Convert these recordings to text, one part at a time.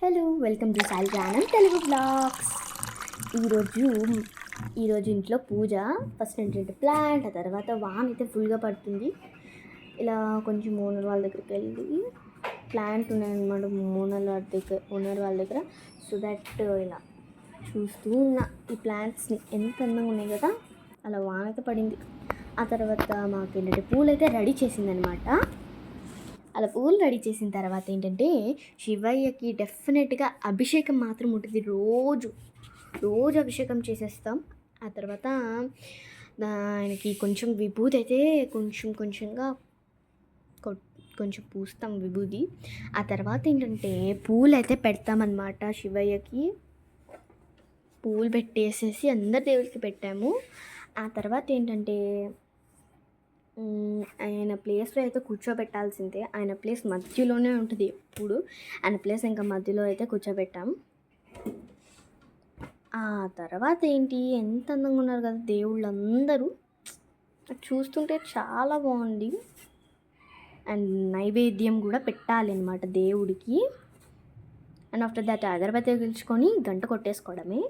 Hello, welcome to Sai జ్ఞానం Telugu blogs. ఈరోజు ఇంట్లో పూజ. ఫస్ట్ ఏంటంటే ప్లాంట్, ఆ తర్వాత వాన్ అయితే ఫుల్గా పడుతుంది. ఇలా కొంచెం ఓనర్ వాళ్ళ దగ్గరికి వెళ్ళి ప్లాంట్ ఉన్నాయన్నమాట, ఓనర్ వాళ్ళ దగ్గర. సో దట్ ఇలా చూస్తూ ఉన్న ఈ ప్లాంట్స్ని ఎంత అందంగా ఉన్నాయి కదా. అలా వాన అయితే పడింది. ఆ తర్వాత మాకు ఏంటంటే పూలు అయితే రెడీ చేసిందనమాట. అలా పూలు రెడీ చేసిన తర్వాత ఏంటంటే శివయ్యకి డెఫినెట్గా అభిషేకం మాత్రం ఉంటుంది. రోజు అభిషేకం చేసేస్తాం. ఆ తర్వాత ఆయనకి కొంచెం విభూతి అయితే కొంచెంగా కొంచెం పూస్తాం విభూది. ఆ తర్వాత ఏంటంటే పూలు అయితే పెడతామన్నమాట. శివయ్యకి పూలు పెట్టేసేసి అందరి దేవుడికి పెట్టాము. ఆ తర్వాత ఏంటంటే ఆయన ప్లేస్లో అయితే కూర్చోబెట్టాల్సిందే. ఆయన ప్లేస్ మధ్యలోనే ఉంటుంది ఎప్పుడు. ఆయన ప్లేస్ ఇంకా మధ్యలో అయితే కూర్చోబెట్టాం. ఆ తర్వాత ఏంటి, ఎంత అందంగా ఉన్నారు కదా దేవుళ్ళందరూ. చూస్తుంటే చాలా బాగుంది. అండ్ నైవేద్యం కూడా పెట్టాలి అనమాట దేవుడికి. అండ్ ఆఫ్టర్ దట్ అగరబత్తి వెలిగించుకొని గంట కొట్టేసుకోవడమే.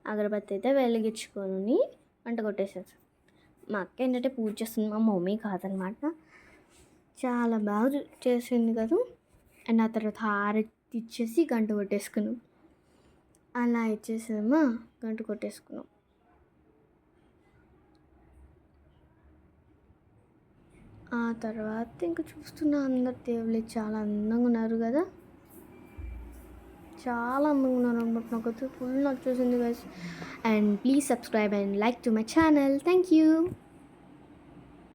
అగరబత్తి అయితే వెలిగించుకొని గంట కొట్టేసేసి మా అక్క ఏంటంటే పూజ చేస్తుంది, మా మమ్మీ కాదనమాట. చాలా బాగా చేసింది కదా. అండ్ ఆ తర్వాత హారతి ఇచ్చేసి గంట కొట్టేసుకున్నాం. అలా ఇచ్చేసామా, గంట కొట్టేసుకున్నాం. ఆ తర్వాత ఇంకా చూస్తున్నా అందరు దేవుళ్ళు చాలా అందంగా ఉన్నారు కదా. చాలా అందంగా ఉన్నారు అనమాట. నాకైతే ఫుల్ నచ్చేసింది guys. And please subscribe and like to my channel. Thank you.